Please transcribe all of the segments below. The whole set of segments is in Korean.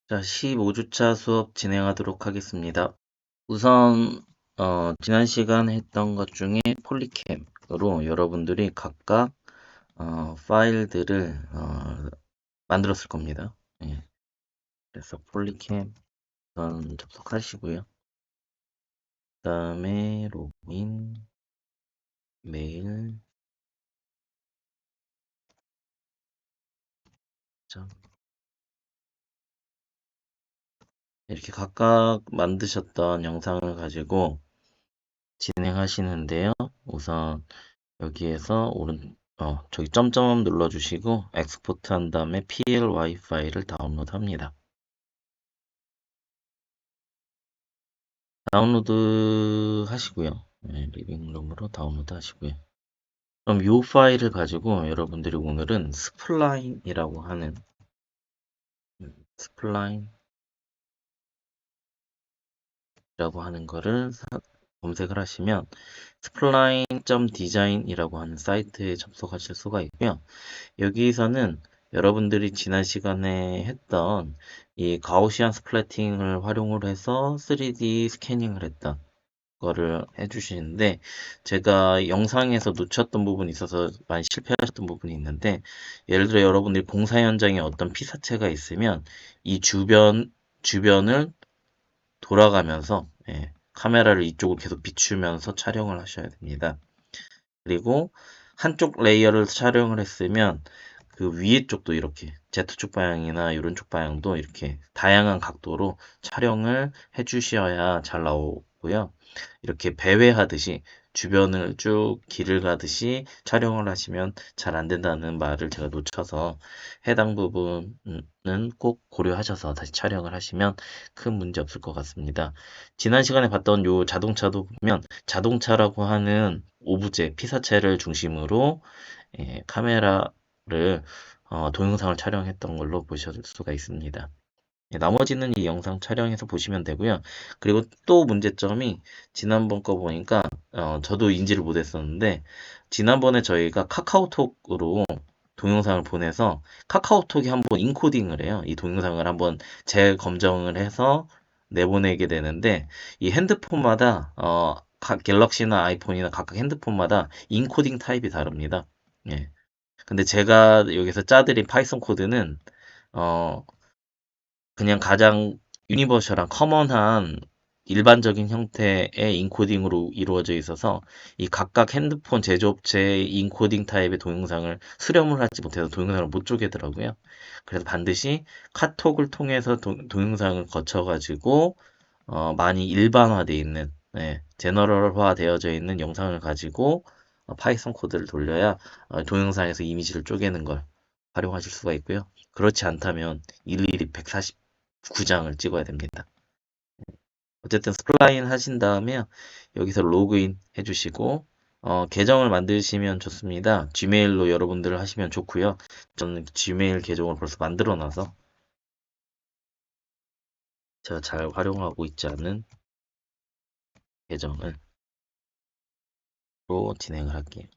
자, 15주차 수업 진행하도록 하겠습니다. 우선 지난 시간 했던 것 중에 폴리캠으로 여러분들이 각각 파일들을 만들었을 겁니다. 예, 그래서 폴리캠 우선 접속하시고요. 그 다음에 로그인, 메일, 점, 이렇게 각각 만드셨던 영상을 가지고 진행하시는데요. 우선 여기에서 저기 점점 눌러주시고 엑스포트 한 다음에 PLY 파일을 다운로드 합니다. 다운로드 하시고요. 네, 리빙룸으로 다운로드 하시고요. 그럼 이 파일을 가지고 여러분들이 오늘은 스플라인이라고 하는 스플라인이라고 하는 거를 검색을 하시면 spline.design이라고 하는 사이트에 접속하실 수가 있고요. 여기서는 여러분들이 지난 시간에 했던 이 가우시안 스플래팅을 활용을 해서 3D 스캐닝을 했던 거를 해주시는데, 제가 영상에서 놓쳤던 부분이 있어서 많이 실패하셨던 부분이 있는데, 예를 들어 여러분들이 공사 현장에 어떤 피사체가 있으면 이 주변을 돌아가면서, 카메라를 이쪽으로 계속 비추면서 촬영을 하셔야 됩니다. 그리고 한쪽 레이어를 촬영을 했으면 그 위에 쪽도 이렇게 Z축 방향이나 이런 쪽 방향도 이렇게 다양한 각도로 촬영을 해 주셔야 잘 나오고요. 이렇게 배회하듯이 주변을 쭉 길을 가듯이 촬영을 하시면 잘 안 된다는 말을 제가 놓쳐서 해당 부분은 꼭 고려하셔서 다시 촬영을 하시면 큰 문제 없을 것 같습니다. 지난 시간에 봤던 요 자동차도 보면 자동차라고 하는 오브제, 피사체를 중심으로 카메라를 동영상을 촬영했던 걸로 보실 수가 있습니다. 나머지는 이 영상 촬영해서 보시면 되고요. 그리고 또 문제점이 지난번 거 보니까 저도 인지를 못했었는데 지난번에 저희가 카카오톡으로 동영상을 보내서 카카오톡이 한번 인코딩을 해요. 이 동영상을 한번 재검정을 해서 내보내게 되는데 이 핸드폰마다 각 갤럭시나 아이폰이나 각각 핸드폰마다 인코딩 타입이 다릅니다. 예. 근데 제가 여기서 짜드린 파이썬 코드는 어 그냥 가장 유니버셜한 커먼한 일반적인 형태의 인코딩으로 이루어져 있어서 이 각각 핸드폰 제조업체의 인코딩 타입의 동영상을 수렴을 하지 못해서 동영상을 못 쪼개더라고요. 그래서 반드시 카톡을 통해서 동영상을 거쳐가지고 많이 일반화되어 있는, 제너럴화 되어져 있는 영상을 가지고 파이썬 코드를 돌려야 동영상에서 이미지를 쪼개는 걸 활용하실 수가 있고요. 그렇지 않다면 일일이 149장을 찍어야 됩니다. 어쨌든 스플라인 하신 다음에 여기서 로그인 해주시고 계정을 만드시면 좋습니다. 지메일로 여러분들 하시면 좋고요. 저는 지메일 계정을 벌써 만들어 놔서 제가 잘 활용하고 있지 않은 계정을 로 진행을 할게요.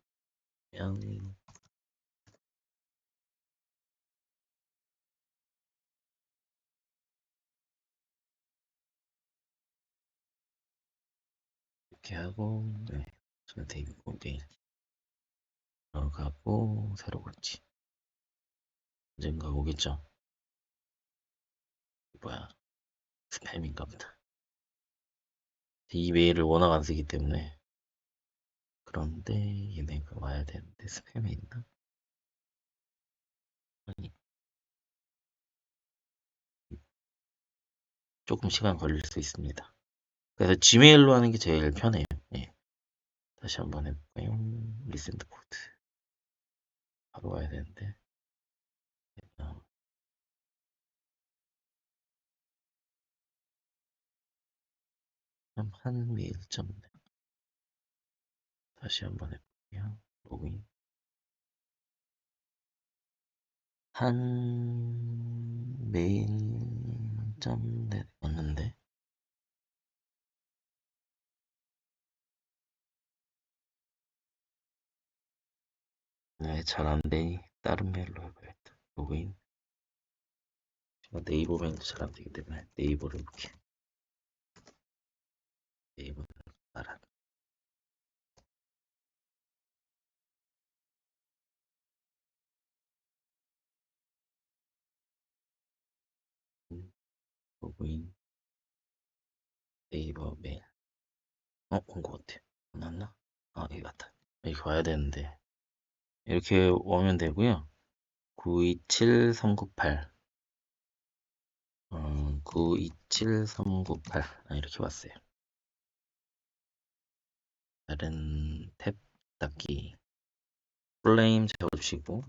그냥 이렇게 하고, 네, 저한테 있고 메일 들어가고 새로 고치 언젠가 오겠죠. 뭐야, 스팸인가 보다. 이 메일을 워낙 안 쓰기 때문에. 그런데 얘네가 와야 되는데 스팸에 있나? 아니, 조금 시간 걸릴 수 있습니다. 그래서 지메일로 하는 게 제일 편해요. 예. 다시 한번 해볼까요? 리센트 코드 바로 와야 되는데. 어, 한 메일 점 다시 한번 해볼게요. 로그인 한 메일 점 왔는데 네, 잘 안 되니 다른 메일로 해봐야겠다. 로그인 네이버 메일도 잘 안 되기 때문에 네이버를 이렇게 네이버는 알아. 로그인 네이버 메일. 온 것 같아. 안 왔나? 여기 같다. 이렇게 와야 되는데 이렇게 오면 되고요. 927398 927398 이렇게 왔어요. 다른 탭 닫기 플레임 적어주시고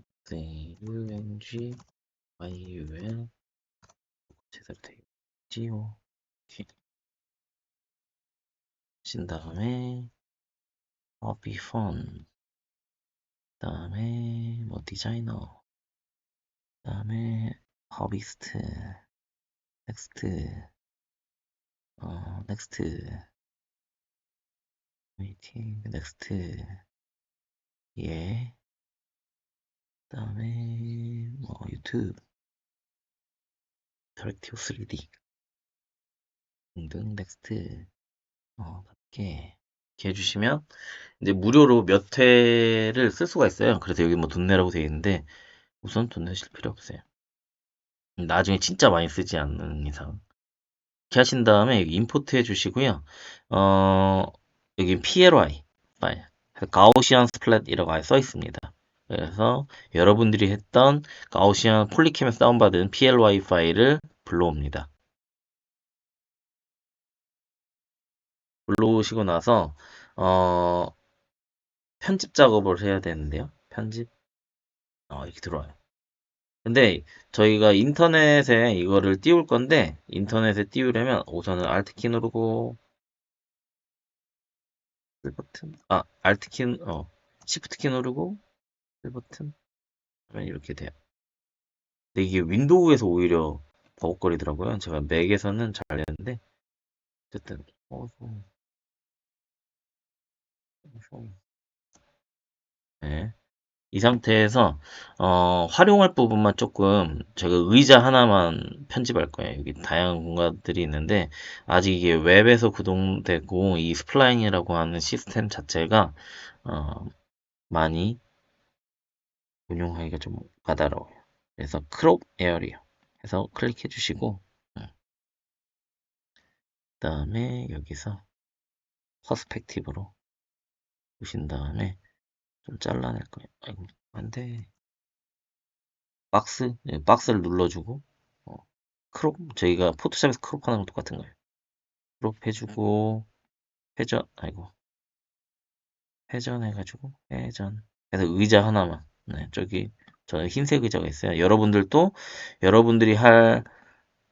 UNG YUL 제대로 되어 있지요. 이렇게 하신 다음에 허비 폰 다음에 뭐 디자이너 다음에 허비스트 넥스트 넥스트 웨이팅 넥스트 예 그다음에 뭐 유튜브 인터랙티브 3D 등등 넥스트 밖에 이렇게 해주시면 이제 무료로 몇 회를 쓸 수가 있어요. 그래서 여기 뭐 돈 내라고 되어 있는데 우선 돈 내실 필요 없어요. 나중에 진짜 많이 쓰지 않는 이상 이렇게 하신 다음에 여기 임포트 해주시고요. 어, 여기 PLY 파일 가우시안 스플랫이라고 아예 써 있습니다. 그래서 여러분들이 했던 가우시안 폴리캠에서 다운받은 PLY 파일을 불러옵니다. 불러오시고 나서 어, 편집 작업을 해야 되는데요. 편집 이렇게 들어와요. 근데 저희가 인터넷에 이거를 띄울 건데 인터넷에 띄우려면 우선은 Alt 키 누르고 일 버튼 Alt 키 Shift 키 누르고 1 버튼 하면 이렇게 돼요. 근데 이게 윈도우에서 오히려 버벅거리더라고요. 제가 맥에서는 잘 되는데 어쨌든 네. 이 상태에서 활용할 부분만 조금 제가 의자 하나만 편집할 거예요. 여기 다양한 공간들이 있는데 아직 이게 웹에서 구동되고 이 스플라인이라고 하는 시스템 자체가 어, 많이 운용하기가 좀 까다로워요. 그래서 크롭 에어리어 해서 클릭해 주시고 그다음에 여기서 퍼스펙티브로 보신 다음에 좀 잘라낼 거예요. 아이고 안 돼. 박스를 눌러주고 어, 크롭 저희가 포토샵에서 크롭하는 거 똑같은 거예요. 크롭 해주고 회전해가지고 회전. 그래서 의자 하나만. 네, 저기 저는 흰색 의자가 있어요. 여러분들도 여러분들이 할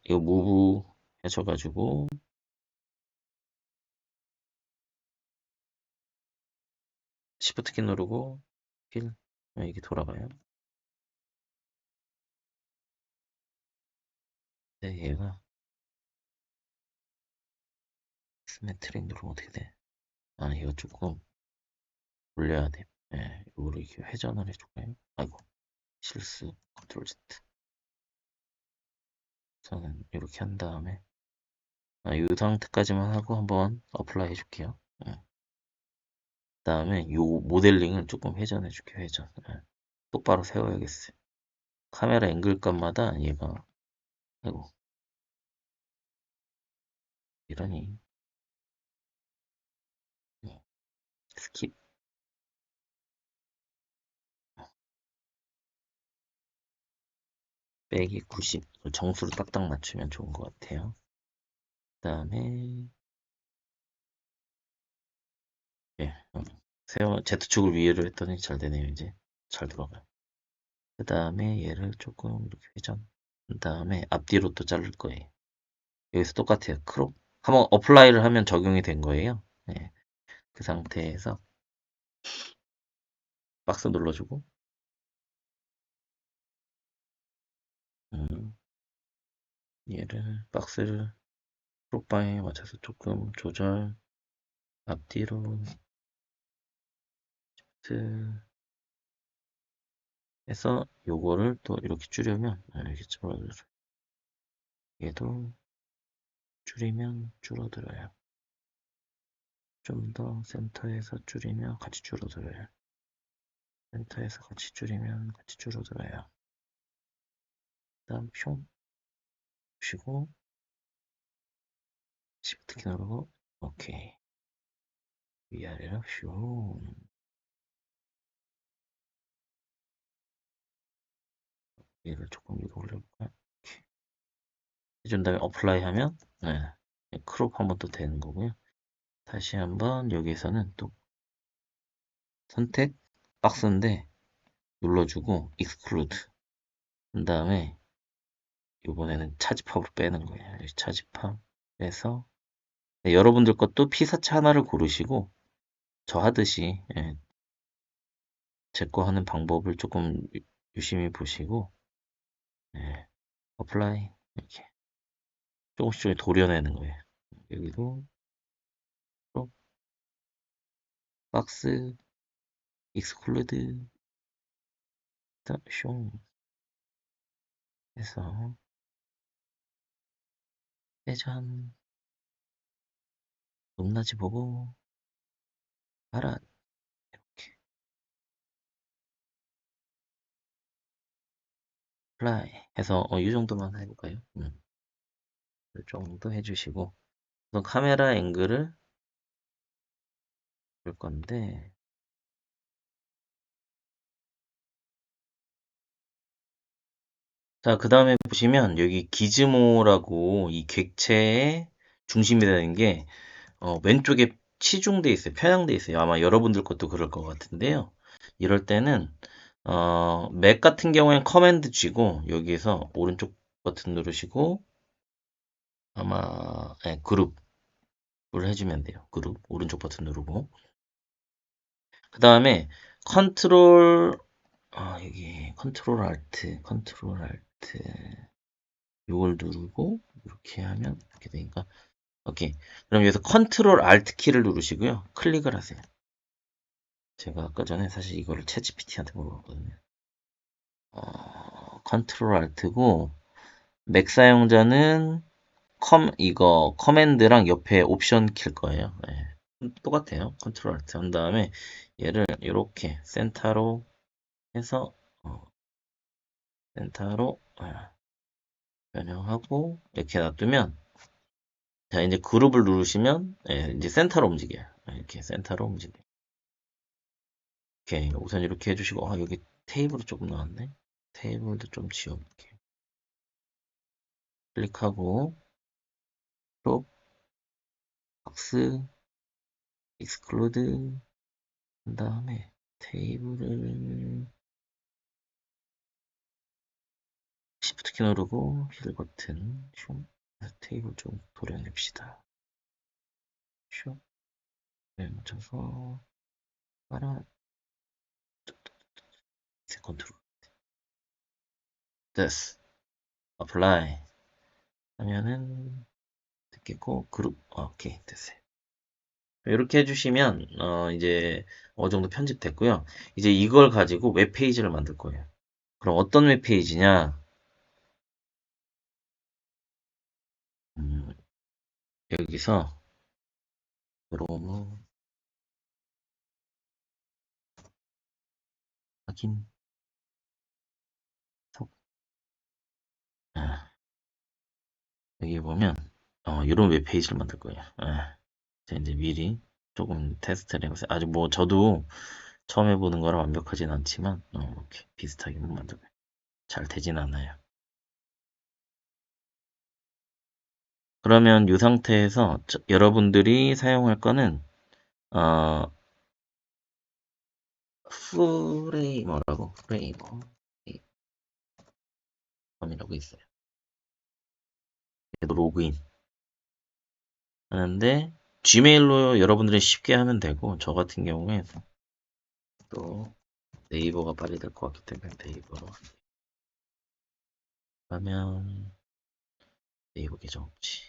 이거 무브 해줘가지고 시프트 키 누르고 필 이게 돌아가요. 네, 얘가 스메트릭 누르면 어떻게 돼? 이거 조금 올려야 돼. 네, 이거를 이렇게 회전을 해줄까요? 아이고 실수 컨트롤 Z. 저는 이렇게 한 다음에 이 상태까지만 하고 한번 어플라이 해줄게요. 그다음에 요 모델링을 조금 회전해 줄게요. 회전. 똑바로 세워야겠어요. 카메라 앵글 값마다 얘가 아이고 이러니 스킵 빼기 90 정수를 딱딱 맞추면 좋은 것 같아요. 그다음에 예, 세워 Z축을 위로 했더니 잘 되네요. 이제 잘 들어가요. 그다음에 얘를 조금 이렇게 회전. 그다음에 앞뒤로 또 자를 거예요. 여기서 똑같아요. 크롭. 한번 어플라이를 하면 적용이 된 거예요. 네, 그 상태에서 박스 눌러주고 음, 얘를 박스를 크롭방에 맞춰서 조금 조절 앞뒤로 해서 요거를 또 이렇게 줄이면 이렇게 줄어들어요. 얘도 줄이면 줄어들어요. 좀 더 센터에서 줄이면 같이 줄어들어요. 센터에서 같이 줄이면 같이 줄어들어요. 다음 표 보시고 Shift 키 누르고 오케이. 위아래로 슈. 얘를 조금 위로 올려볼까요? 이렇게 해준 다음에 어플라이 하면 네, 크롭 한번 또 되는 거고요. 다시 한번 여기에서는 또 선택 박스인데 눌러주고 익스클루드 그 다음에 이번에는 차집합으로 빼는 거예요. 여기 차집합 빼서 네, 여러분들 것도 피사체 하나를 고르시고 저 하듯이 제 거 하는 방법을 조금 유심히 보시고 어플라이 이렇게 조금씩 도려내는 거예요. 여기도 또 박스 익스클루드 쇼 해서 회전 높낮이 보고 알아 이렇게 플라이 해서 이 정도만 해볼까요? 이 정도 해주시고 우선 카메라 앵글을 볼 건데 자, 그 다음에 보시면 여기 기즈모라고 이 객체의 중심이 되는 게 왼쪽에 치중돼 있어요. 편향돼 있어요. 아마 여러분들 것도 그럴 것 같은데요. 이럴 때는 맥 같은 경우엔 커맨드 쥐고 여기에서 오른쪽 버튼 누르시고 아마 그룹을 해주면 돼요. 그룹 오른쪽 버튼 누르고 그 다음에 컨트롤 여기 컨트롤 알트 이걸 누르고 이렇게 하면 이렇게 되니까 오케이. 그럼 여기서 컨트롤 알트 키를 누르시고요. 클릭을 하세요. 제가 아까 전에 사실 이거를 챗GPT한테 물어봤거든요. 컨트롤 알트고 맥 사용자는 이거 커맨드랑 옆에 옵션 킬 거예요. 똑같아요. 컨트롤 알트 한 다음에 얘를 이렇게 센터로 해서 센터로 변형하고 이렇게 놔두면 자 이제 그룹을 누르시면 이제 센터로 움직여요. 이렇게 센터로 움직여요. 오케이 우선 이렇게 해주시고 여기 테이블이 조금 나왔네. 테이블도 좀 지워볼게요. 클릭하고 또 박스 익스클루드 한 다음에 테이블을 Shift 키 누르고 힐 버튼 슝 테이블 좀 도려냅시다. 슝 네, 맞춰서 빨아 세 컨트롤 됐어. 어플라이 하면은 됐겠고 그룹 오케이 됐어요. 이렇게 해주시면 이제 어느 정도 편집됐고요. 이제 이걸 가지고 웹페이지를 만들 거예요. 그럼 어떤 웹페이지냐? 음, 여기서 크롬 확인 속 아, 여기 보면 이런 웹페이지를 만들 거예요. 제가 이제 미리 조금 테스트를 해보세요. 아직 뭐 저도 처음 해보는 거라 완벽하진 않지만 이렇게 비슷하게만 만들고 잘 되진 않아요. 그러면 이 상태에서 여러분들이 사용할 거는 어, 프레이머라고 프레이머이라고 있어요. 그래도 로그인 하는데 Gmail로 여러분들이 쉽게 하면 되고 저 같은 경우에 또 네이버가 빨리 될 것 같기 때문에 네이버로 하면 네이버 계정 없지.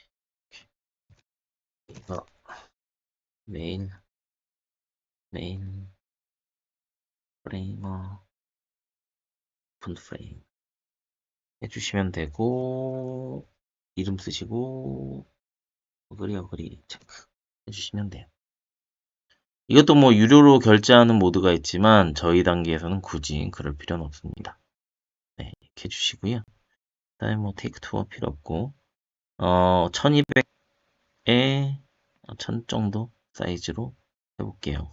이거 메인 프레이머 오픈 프레임 해주시면 되고 이름 쓰시고 어그리 체크 해주시면 돼요. 이것도 뭐 유료로 결제하는 모드가 있지만 저희 단계에서는 굳이 그럴 필요는 없습니다. 네, 이렇게 해주시고요. 그다음에 뭐 테이크 투어 필요 없고 1200에 1000 정도 사이즈로 해볼게요.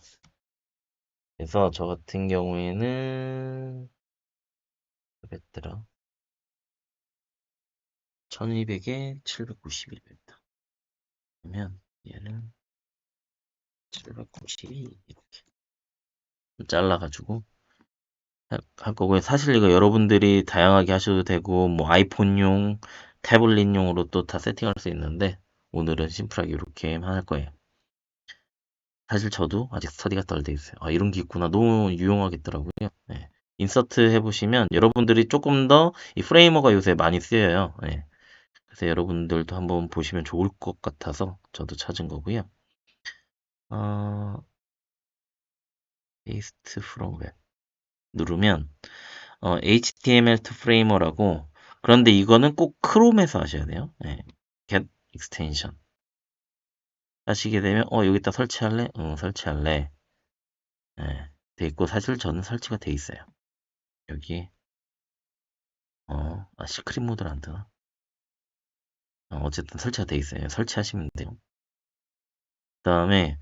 그래서 저 같은 경우에는 몇 더라? 1200에 792였다. 그러면 얘는 792 이렇게 잘라가지고 할 거고요. 사실 이거 여러분들이 다양하게 하셔도 되고 뭐 아이폰용, 태블릿용으로 또 다 세팅할 수 있는데 오늘은 심플하게 이렇게만 할 거예요. 사실 저도 아직 스터디가 덜 돼 있어요. 아, 이런 게 있구나. 너무 유용하겠더라고요. 네. 인서트 해보시면 여러분들이 조금 더 이 프레이머가 요새 많이 쓰여요. 네. 그래서 여러분들도 한번 보시면 좋을 것 같아서 저도 찾은 거고요. 어, paste from web 누르면 HTML2 프레이머라고 그런데 이거는 꼭 크롬에서 하셔야 돼요. 네. get extension 하시게 되면 여기다 설치할래? 응, 설치할래. 네. 돼 있고 사실 저는 설치가 돼 있어요. 여기 시크릿 모드를 안 뜨나? 어쨌든 설치가 돼 있어요. 설치하시면 돼요. 그 다음에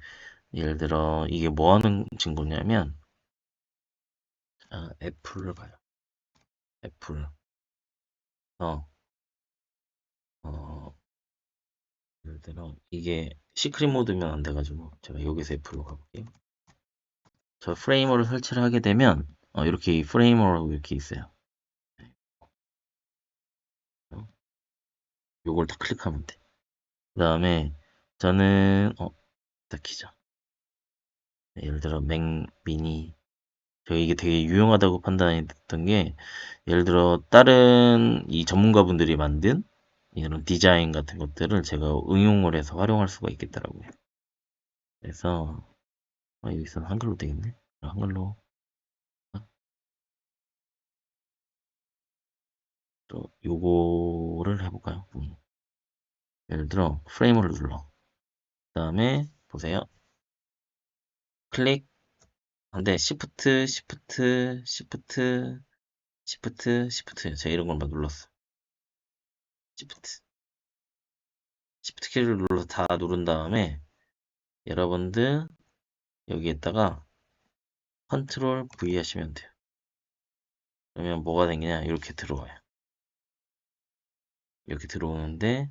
예를 들어 이게 뭐 하는 친구냐면 애플을 봐요. 애플 어, 어, 예를 들어 이게 시크릿 모드면 안 돼가지고 제가 여기서 애플로 가볼게요. 저 프레이머를 설치를 하게 되면 이렇게 프레이머라고 이렇게 있어요. 어, 요걸 다 클릭하면 돼. 그 다음에 저는 딱 키죠. 예를 들어 맥 미니 제가 이게 되게 유용하다고 판단했던 게 예를 들어 다른 이 전문가분들이 만든 이런 디자인 같은 것들을 제가 응용을 해서 활용할 수가 있겠더라고요. 그래서 여기서는 한글로 되겠네. 한글로 또 요거를 해볼까요? 예를 들어 프레임을 눌러. 그 다음에 보세요. 클릭. 근데 시프트 제가 이런 걸만 눌렀어. 시프트 키를 눌러서 다 누른 다음에 여러분들 여기에다가 컨트롤 V 하시면 돼요. 그러면 뭐가 생기냐? 이렇게 들어와요. 이렇게 들어오는데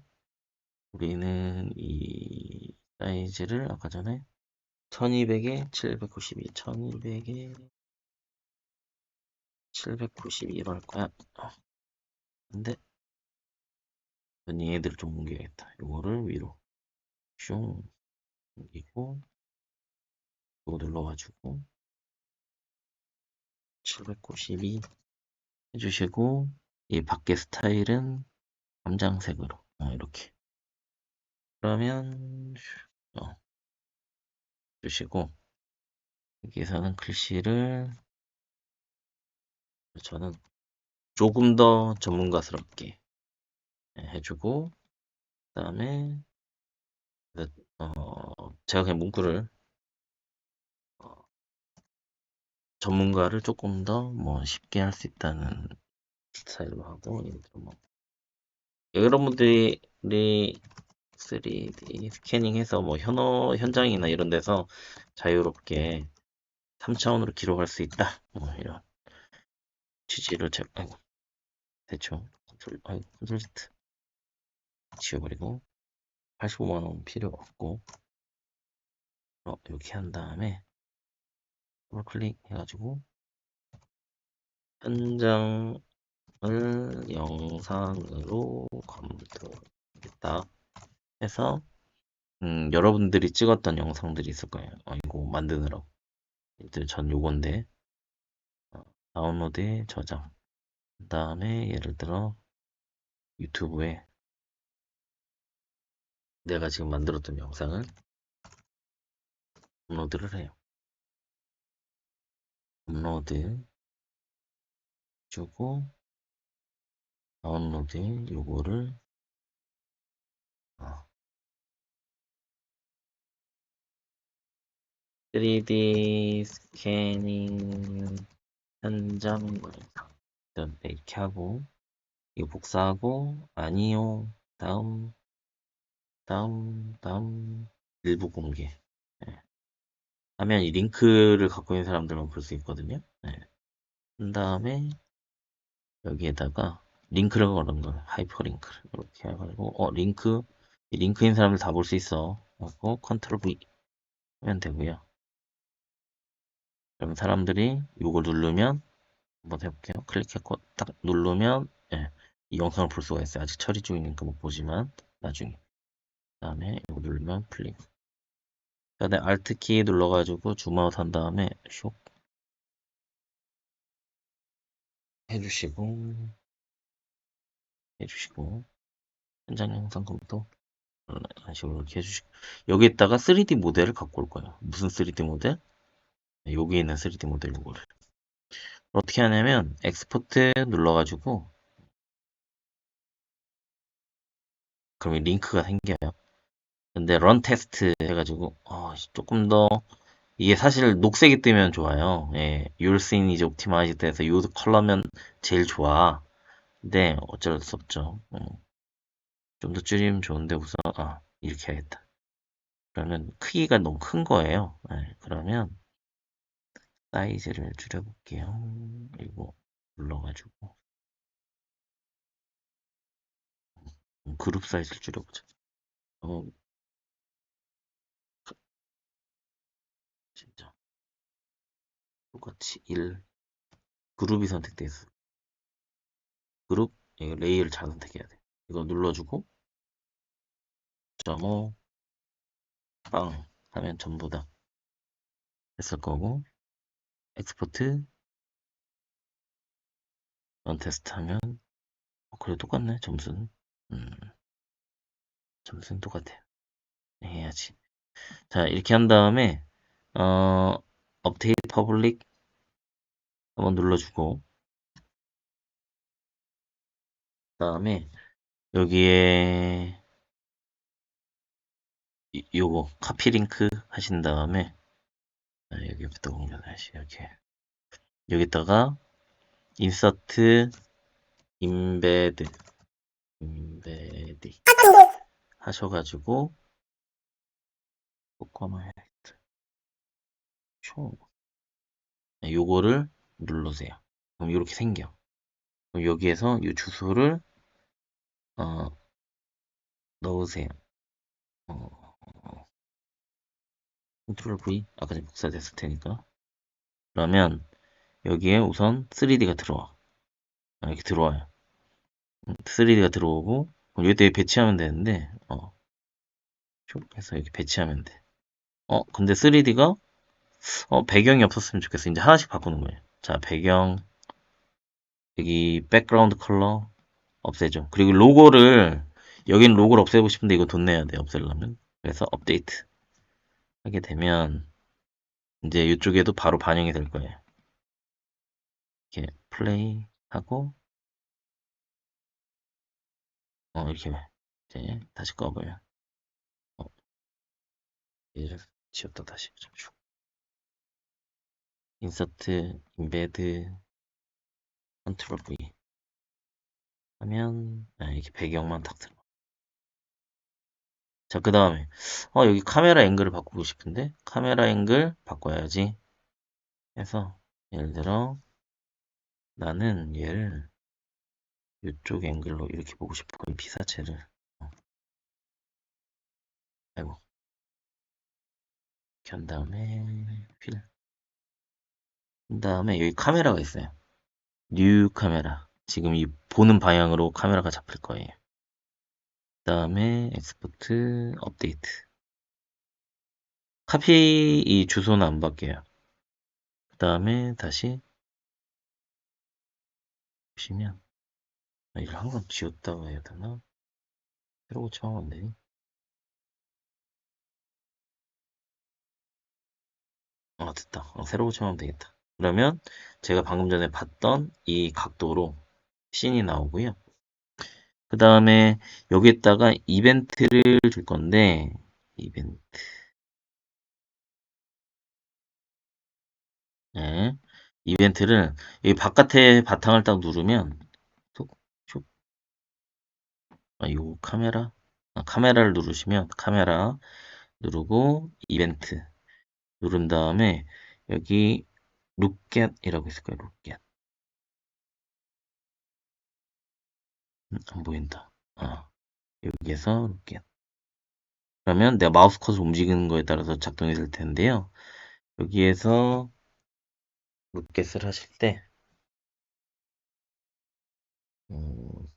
우리는 이 사이즈를 아까 전에 1200에 792, 1200에 792로 할 거야. 근데 얘들을 좀 옮겨야겠다. 요거를 위로 슝 옮기고 이거 눌러가지고 792 해주시고 이 밖에 스타일은 감장색으로 이렇게 그러면 주시고 여기서는 글씨를 저는 조금 더 전문가스럽게 해주고 그 다음에 제가 그냥 문구를 전문가를 조금 더 뭐 쉽게 할 수 있다는 스타일로 하고 예를 들어 뭐 여러분들이 3D 스캐닝해서 뭐 현장이나 이런 데서 자유롭게 3차원으로 기록할 수 있다. 뭐 이런 취지를 아이고 대충 컨트롤 Z 지워버리고 85만 원 필요 없고 이렇게 한 다음에 더블 클릭 해가지고 현장을 영상으로 검토했다 해서 여러분들이 찍었던 영상들이 있을 거예요. 이거 만드느라고. 일단 전 요건데 다운로드에 저장. 그 다음에 예를 들어 유튜브에 내가 지금 만들었던 영상을 업로드를 해요. 업로드 주고 다운로드에 요거를 3D 스캐닝 현장 모니터. 일단 이렇게 하고 이거 복사하고 아니요. 다음 일부 공개. 네. 하면 이 링크를 갖고 있는 사람들만 볼 수 있거든요. 네. 그 다음에 여기에다가 링크를 걸은 거예요. 하이퍼링크를 이렇게 해가지고 이 링크인 사람들 다 볼 수 있어. 하고 컨트롤 V 하면 되고요. 그럼 사람들이 이걸 누르면 한번 해볼게요. 클릭했고 딱 누르면 예, 이 영상을 볼 수가 있어요. 아직 처리 중이니까 못 보지만 나중에. 그 다음에 이거 누르면 풀리고. 그다음에 Alt 키 눌러가지고 줌아웃 한 다음에 슉 해주시고 현장 영상 검토 이런 식으로 이렇게 해주시고 여기에다가 3D 모델을 갖고 올 거예요. 무슨 3D 모델? 네, 여기 있는 3D 모델 이거를 어떻게 하냐면 엑스포트 눌러가지고 그럼 이 링크가 생겨요. 근데 런 테스트 해가지고 조금 더 이게 사실 녹색이 뜨면 좋아요. 예, Your scene is optimized 돼서 이 컬러면 제일 좋아. 근데 어쩔 수 없죠. 좀 더 줄이면 좋은데 우선 이렇게 해야겠다. 그러면 크기가 너무 큰 거예요. 예, 그러면 사이즈를 줄여볼게요. 이거 눌러가지고 그룹 사이즈를 줄여보자. 어, 진짜 똑같이 1 그룹이 선택돼 있어. 그룹 이거 레이를 잘 선택해야 돼. 이거 눌러주고 0.5 빵 하면 전부 다 했을 거고 엑스포트 런 테스트 하면 그래 똑같네 점수는 음, 점수는 똑같아요. 해야지. 자 이렇게 한 다음에 어 업데이트 퍼블릭 한번 눌러주고 그다음에 여기에 요거 카피 링크 하신 다음에 여기부터 공개하시 이렇게 여기다가 인서트 임베드 하셔가지고 코코마 헤드 쇼 요거를 누르세요. 그럼 이렇게 생겨. 그럼 여기에서 이 주소를 어, 넣으세요. 컨트롤 V 아까 전에 복사됐을 테니까 그러면 여기에 우선 3D가 들어와. 이렇게 들어와요. 3D가 들어오고 그럼 여기다 배치하면 되는데 쭉 해서 이렇게 배치하면 돼. 근데 3D가 배경이 없었으면 좋겠어. 이제 하나씩 바꾸는 거예요. 자, 배경 여기 백그라운드 컬러 없애줘. 그리고 여기는 로고를 없애고 싶은데 이거 돈 내야 돼. 없애려면. 그래서 업데이트 하게 되면 이제 이쪽에도 바로 반영이 될 거예요. 이렇게 플레이 하고 이렇게 이제 다시 꺼보면 얘를 지웠다 다시 쭉 인서트 임베드 컨트롤 V 하면 이렇게 배경만 딱 들어. 자, 그 다음에 여기 카메라 앵글을 바꾸고 싶은데 카메라 앵글 바꿔야지 해서 예를 들어 나는 얘를 이쪽 앵글로 이렇게 보고 싶고 이 피사체를 아이고 이렇게 한 다음에 그 다음에 여기 카메라가 있어요. 뉴 카메라 지금 이 보는 방향으로 카메라가 잡힐 거예요. 그 다음에 엑스포트 업데이트 카피 이 주소는 안 바뀌어요. 그 다음에 다시 보시면 이걸 한번 지웠다고 해야 되나? 새로 고쳐면 안 되니? 됐다. 새로 고쳐면 되겠다. 그러면 제가 방금 전에 봤던 이 각도로 씬이 나오고요. 그 다음에 여기에다가 이벤트를 줄 건데 이벤트 네. 이벤트를 여기 바깥에 바탕을 딱 누르면 톡, 촉, 요 카메라 카메라를 누르시면 카메라 누르고 이벤트 누른 다음에 여기 룩겟이라고 있을 거예요. 룩겟 안 보인다. 여기에서 룩겟 그러면 내가 마우스 커서 움직이는 거에 따라서 작동이 될 텐데요. 여기에서 룩겟을 하실 때 음,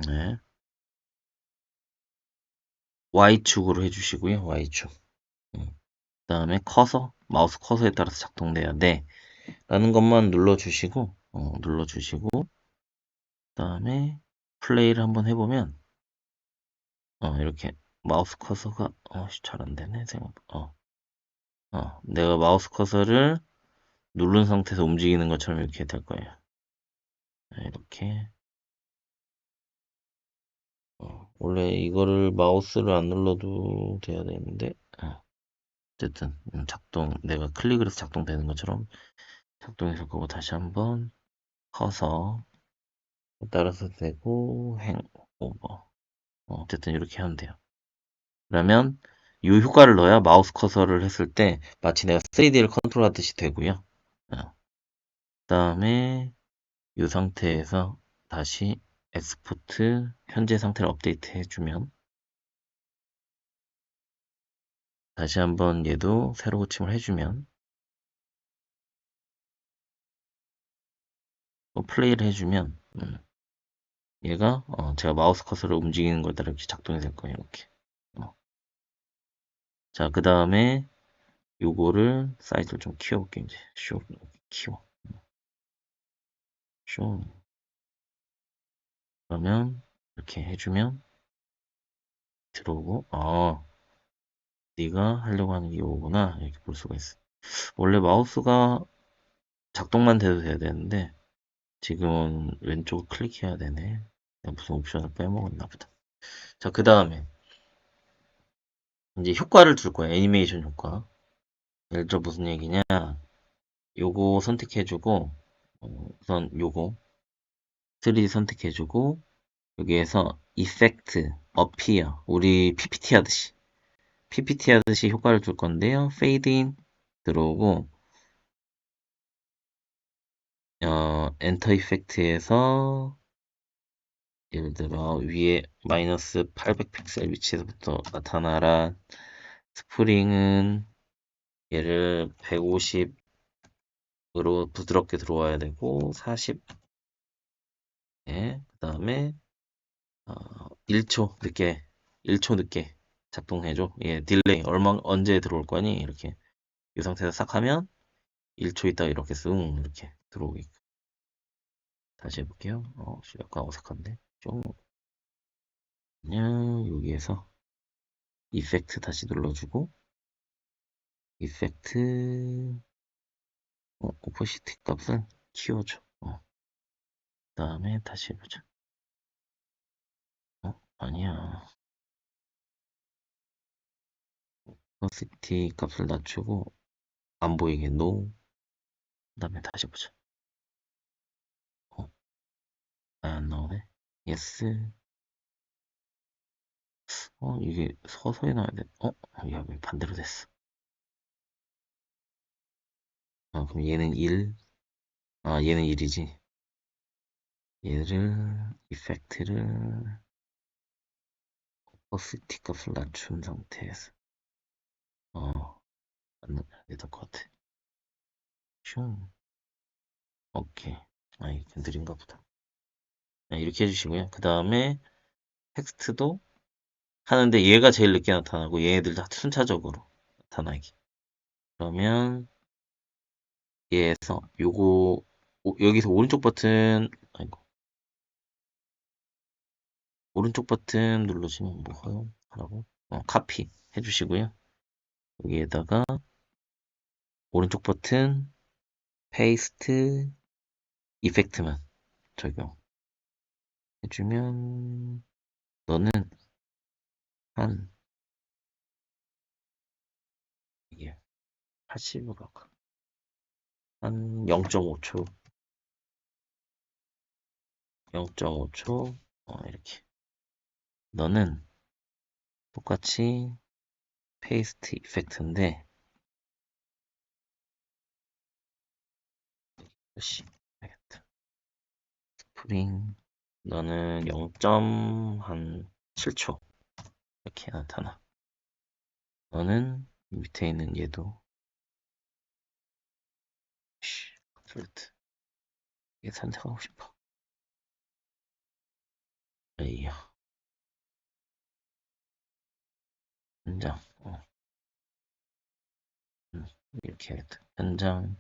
네. Y축으로 해주시고요. Y축. 그다음에 커서 마우스 커서에 따라서 작동돼야 돼. 라는 것만 눌러주시고 눌러주시고 그다음에 플레이를 한번 해보면 이렇게 마우스 커서가 잘 안 되네 생각. 내가 마우스 커서를 누른 상태에서 움직이는 것처럼 이렇게 될 거예요. 네, 이렇게 원래 이거를 마우스를 안 눌러도 돼야 되는데 어쨌든 작동 내가 클릭을 해서 작동되는 것처럼 작동해서 그거 다시 한번 커서 따라서 되고 행 오버 어쨌든 이렇게 하면 돼요. 그러면 이 효과를 넣어야 마우스 커서를 했을 때 마치 내가 3D를 컨트롤하듯이 되고요. 그다음에 이 상태에서 다시 엑스포트 현재 상태를 업데이트 해주면 다시 한번 얘도 새로 고침을 해주면 또 플레이를 해주면 얘가 제가 마우스 커서를 움직이는 거에 따라 이렇게 작동이 될 거예요. 이렇게. 자, 그 다음에 요거를 사이즈를 좀 키워볼게요. 이제 쇼 키워 쇼 그러면 이렇게 해주면 들어오고 네가 하려고 하는 게 이거구나 이렇게 볼 수가 있어. 원래 마우스가 작동만 돼도 돼야 되는데 지금은 왼쪽을 클릭해야 되네. 내가 무슨 옵션을 빼먹었나 보다. 자, 그 다음에 이제 효과를 줄 거야. 애니메이션 효과. 예를 들어 무슨 얘기냐. 요거 선택해주고 우선 요거 3D 선택해주고 여기에서 이펙트, 어피어 우리 PPT 하듯이 효과를 줄 건데요. 페이드 인 들어오고 엔터 이펙트에서 예를 들어 위에 마이너스 800 픽셀 위치에서부터 나타나라. 스프링은 얘를 150으로 부드럽게 들어와야 되고 40 그 다음에 1초 늦게 1초 늦게 작동해줘. 예, 딜레이 언제 들어올 거니? 이렇게 이 상태에서 싹 하면 1초 있다가 이렇게 쓱 이렇게 들어오게끔 다시 해볼게요. 약간 어색한데 좀 그냥 여기에서 이펙트 다시 눌러주고 이펙트 오퍼시티 값을 키워줘. 그 다음에 다시 해보자. 아니야. 오퍼시티 값을 낮추고 안 보이게 노. 그 다음에 다시 해보자. 안 나오네. 예스. 이게 서서히 나와야 돼. 야, 왜 반대로 됐어? 그럼 얘는 1. 얘는 1이지. 얘를, 이펙트를, 오퍼시티 값을 낮춘 상태에서. 안 될것 같아. 슝. 오케이. 이게 느린가 보다. 이렇게 해주시고요. 그 다음에 텍스트도 하는데 얘가 제일 늦게 나타나고 얘네들 다 순차적으로 나타나기. 그러면 얘에서 요거 여기서 오른쪽 버튼 아이고 오른쪽 버튼 눌러주시면 뭐 하라고 카피 해주시고요. 여기에다가 오른쪽 버튼 페이스트 이펙트만 적용해주면 너는 한 80으로 할까? 한 0.5초, 0.5초, 이렇게. 너는 똑같이 페이스트 이펙트인데, 씨, 알겠다. 스프링, 너는 0.7초 이렇게 나타나. 너는 밑에 있는 얘도 슬트 이게 선택하고 싶어. 레이어 현장 음, 이렇게 해야겠다. 현장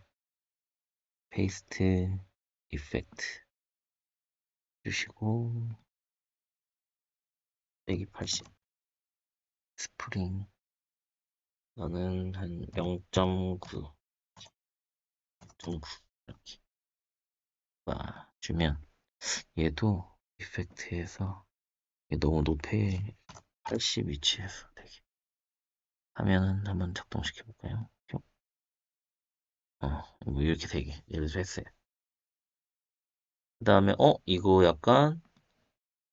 페이스트 이펙트 주시고 빼기 80 스프링 너는 한 0.9 이렇게 주면 얘도 이펙트에서 얘 너무 높게 80 위치에서 되게 하면은 한번 작동시켜 볼까요? 뭐 이렇게 되게 예를 들어 했어요. 그 다음에 이거 약간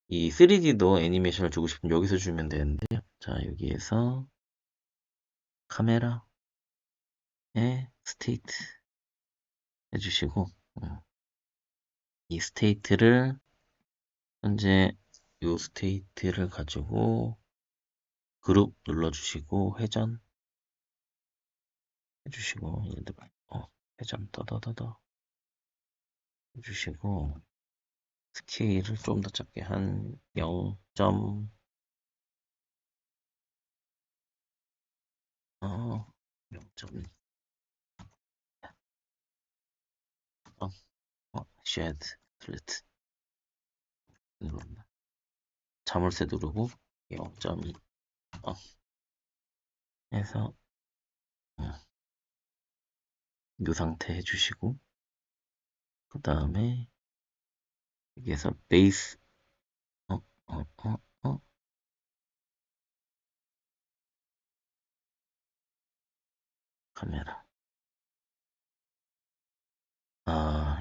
이 3D도 애니메이션을 주고 싶으면 여기서 주면 되는데요. 자, 여기에서 카메라에 스테이트 해주시고 이 스테이트를 현재 이 스테이트를 가지고 그룹 눌러주시고 회전 해주시고 예를 들어 회전 더더더더 해주시고 스케일을 좀 더 작게 한 0. 0. 쉐드 플랫 누른다. 자물쇠 누르고 0.2 해서 이 상태 해주시고 그 다음에 여기에서 베이스 어, 어, 어, 어, 카메라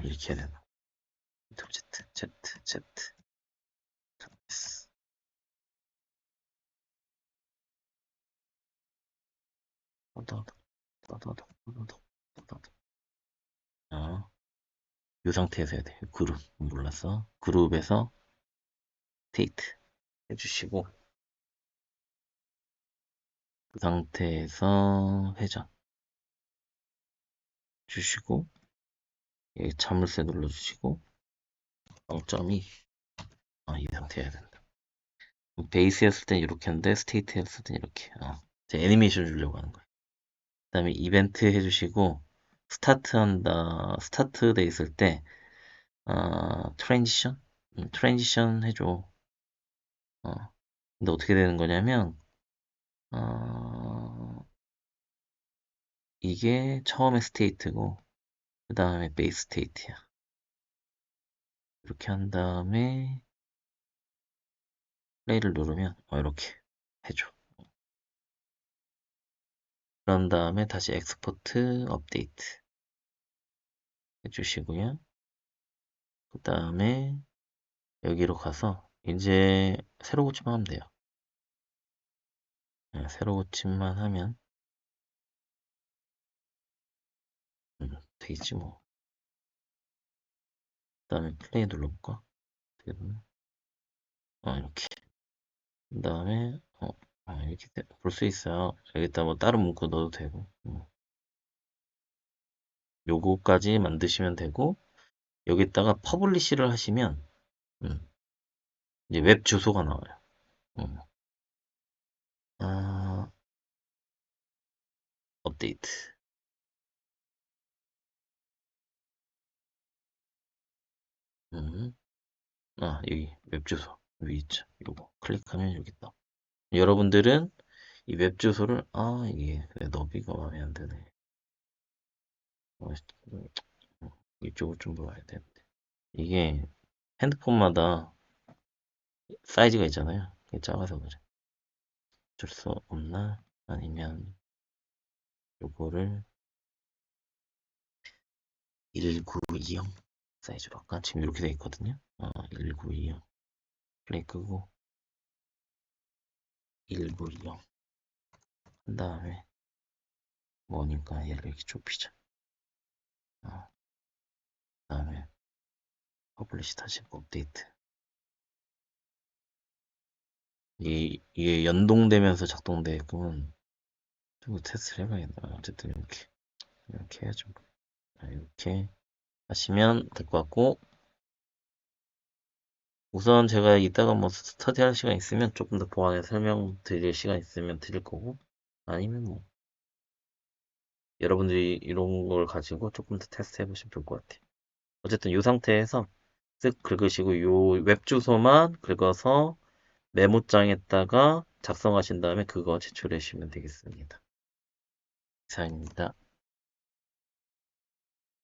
이렇게 해야 되나 Z S 더더더더더더더더더 이 상태에서 해야 돼. 그룹 몰랐어. 그룹에서 테이트 해주시고 그 상태에서 회전 주시고 자물쇠 눌러주시고 0.2 이 상태 해야 된다. 베이스였을 땐 이렇게 하는데 스테이트였을 땐 이렇게 제 애니메이션 주려고 하는 거예요. 그 다음에 이벤트 해주시고 스타트 돼 있을 때 트랜지션 해줘. 근데 어떻게 되는 거냐면 이게 처음에 스테이트고 그 다음에 베이스 스테이트야. 이렇게 한 다음에 플레이를 누르면 이렇게 해줘. 그런 다음에 다시 엑스포트 업데이트 해주시고요. 그 다음에 여기로 가서 이제 새로 고침만 하면 돼요. 새로 고침만 하면 되겠지 뭐. 그 다음에 플레이 눌러볼까? 이렇게. 그 다음에 이렇게 볼 수 있어요. 여기다 뭐 다른 문구 넣어도 되고. 요거까지 만드시면 되고 여기다가 퍼블리시를 하시면 이제 웹 주소가 나와요. 업데이트. 여기 웹 주소 여기 있죠. 요거 클릭하면 여기 있다. 여러분들은 이 웹 주소를 이게 너비가 마음에 안 드네. 이쪽을 좀 봐야 되는데 이게 핸드폰마다 사이즈가 있잖아요. 이게 작아서 그래. 어쩔 수 없나? 아니면 요거를 1920 사이즈로 아까 지금 이렇게 돼 있거든요. 1920 플레이 끄고 1920 한 다음에 뭐니까 얘를 이렇게 좁히자. 그다음에 퍼블리시 다시 업데이트. 이게 연동되면서 작동되게끔은 좀 테스트를 해봐야겠네. 어쨌든 이렇게 해야죠. 이렇게 하시면 될 것 같고, 우선 제가 이따가 뭐 스터디 할 시간 있으면 조금 더 보완해 설명드릴 시간 있으면 드릴 거고, 아니면 뭐 여러분들이 이런 걸 가지고 조금 더 테스트 해보시면 좋을 것 같아요. 어쨌든 이 상태에서 쓱 긁으시고 요 웹 주소만 긁어서 메모장에다가 작성하신 다음에 그거 제출해 주시면 되겠습니다. 이상입니다.